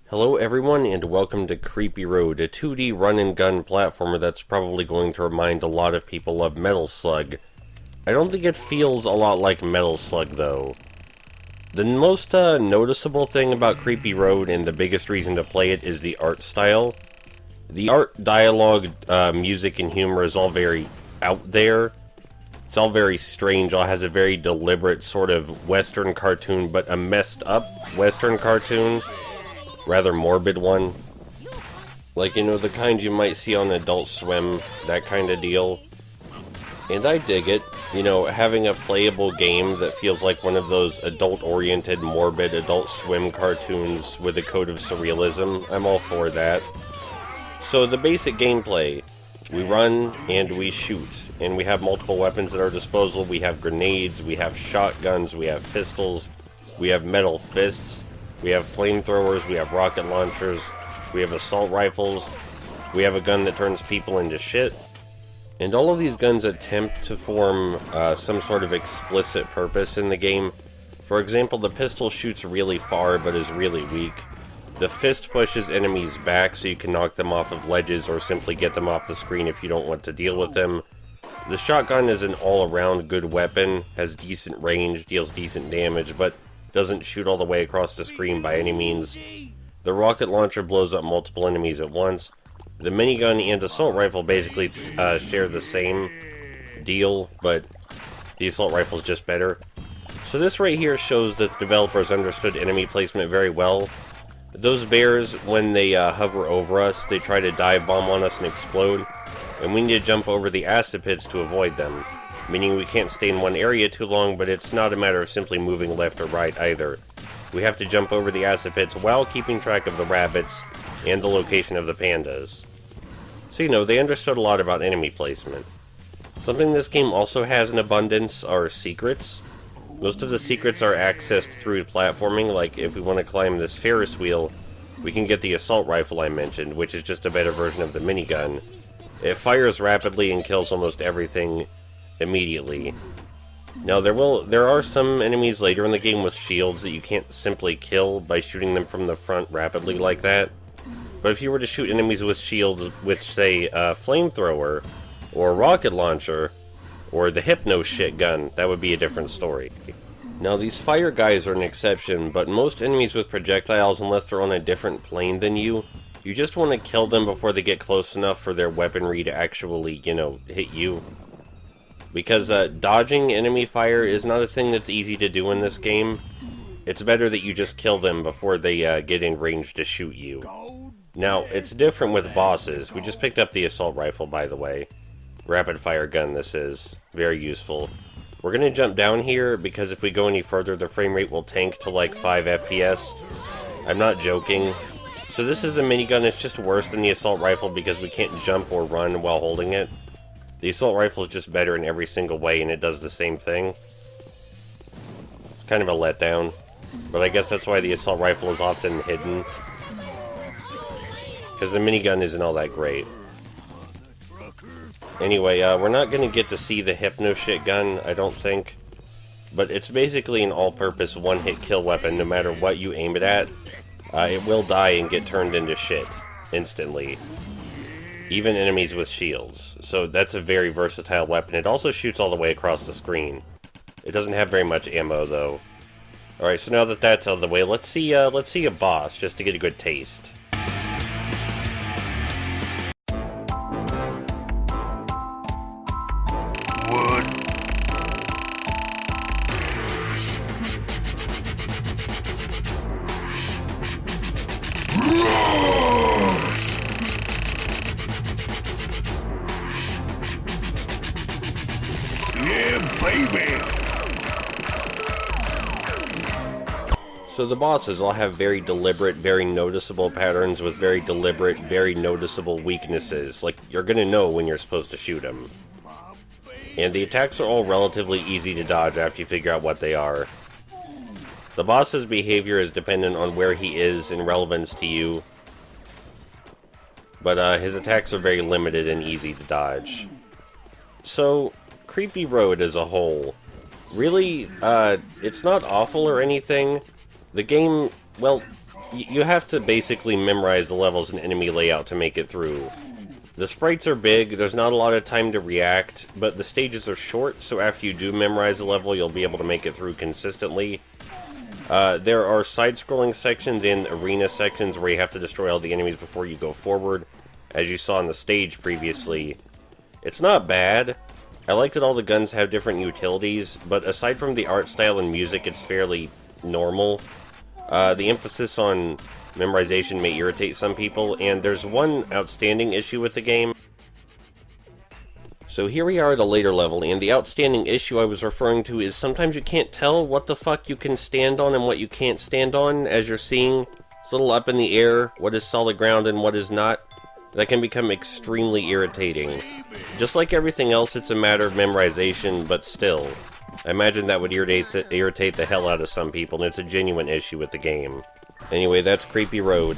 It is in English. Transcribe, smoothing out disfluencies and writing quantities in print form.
Hello everyone and welcome to Creepy Road, a 2D run-and-gun platformer that's probably going to remind a lot of people of Metal Slug. I don't think it feels a lot like Metal Slug though. The most noticeable thing about Creepy Road and the biggest reason to play it is the art style. The art, dialogue, music, and humor is all very out there. It's all very strange, all has a very deliberate sort of Western cartoon, but a messed up Western cartoon. Rather morbid one. Like, you know, the kind you might see on Adult Swim, that kind of deal. And I dig it. You know, having a playable game that feels like one of those adult-oriented, morbid Adult Swim cartoons with a code of surrealism, I'm all for that. So the basic gameplay, we run and we shoot, and we have multiple weapons at our disposal. We have grenades, we have shotguns, we have pistols, we have metal fists, we have flamethrowers, we have rocket launchers, we have assault rifles, we have a gun that turns people into shit. And all of these guns attempt to form some sort of explicit purpose in the game. For example, the pistol shoots really far but is really weak. The fist pushes enemies back so you can knock them off of ledges or simply get them off the screen if you don't want to deal with them. The shotgun is an all-around good weapon, has decent range, deals decent damage, but doesn't shoot all the way across the screen by any means. The rocket launcher blows up multiple enemies at once. The minigun and assault rifle basically share the same deal, but the assault rifle is just better. So this right here shows that the developers understood enemy placement very well. Those bears, when they hover over us, they try to dive bomb on us and explode, and we need to jump over the acid pits to avoid them. Meaning we can't stay in one area too long, but it's not a matter of simply moving left or right either. We have to jump over the acid pits while keeping track of the rabbits and the location of the pandas. So, you know, they understood a lot about enemy placement. Something this game also has in abundance are secrets. Most of the secrets are accessed through platforming, like if we want to climb this Ferris wheel, we can get the assault rifle I mentioned, which is just a better version of the minigun. It fires rapidly and kills almost everything immediately. Now there are some enemies later in the game with shields that you can't simply kill by shooting them from the front rapidly like that. But if you were to shoot enemies with shields with, say, a flamethrower, or a rocket launcher, or the Hypno shit gun, that would be a different story. Now these fire guys are an exception, but most enemies with projectiles, unless they're on a different plane than you just want to kill them before they get close enough for their weaponry to actually, you know, hit you. Because dodging enemy fire is not a thing that's easy to do in this game. It's better that you just kill them before they get in range to shoot you. Now, it's different with bosses. We just picked up the assault rifle, by the way. Rapid fire gun this is. Very useful. We're going to jump down here because if we go any further, the frame rate will tank to like 5 FPS. I'm not joking. So this is the minigun. It's just worse than the assault rifle because we can't jump or run while holding it. The assault rifle is just better in every single way, and it does the same thing. It's kind of a letdown, but I guess that's why the assault rifle is often hidden. Because the minigun isn't all that great. Anyway, we're not going to get to see the Hypno shit gun, I don't think. But it's basically an all-purpose one-hit kill weapon. No matter what you aim it at, it will die and get turned into shit instantly. Even enemies with shields. So that's a very versatile weapon. It also shoots all the way across the screen. It doesn't have very much ammo, though. Alright, so now that that's out of the way, let's see a boss, just to get a good taste. So the bosses all have very deliberate, very noticeable patterns with very deliberate, very noticeable weaknesses. Like, you're gonna know when you're supposed to shoot them. And the attacks are all relatively easy to dodge after you figure out what they are. The boss's behavior is dependent on where he is in relevance to you. But his attacks are very limited and easy to dodge. So, Creepy Road as a whole, really, it's not awful or anything. The game, well, you have to basically memorize the levels and enemy layout to make it through. The sprites are big, there's not a lot of time to react, but the stages are short, so after you do memorize the level, you'll be able to make it through consistently. There are side-scrolling sections and arena sections where you have to destroy all the enemies before you go forward, as you saw on the stage previously. It's not bad. I like that all the guns have different utilities, but aside from the art style and music, it's fairly normal. The emphasis on memorization may irritate some people, and there's one outstanding issue with the game. So here we are at a later level, and the outstanding issue I was referring to is sometimes you can't tell what the fuck you can stand on and what you can't stand on, as you're seeing. It's a little up in the air, what is solid ground and what is not. That can become extremely irritating. Just like everything else, it's a matter of memorization, but still. I imagine that would irritate the hell out of some people, and it's a genuine issue with the game. Anyway, that's Creepy Road.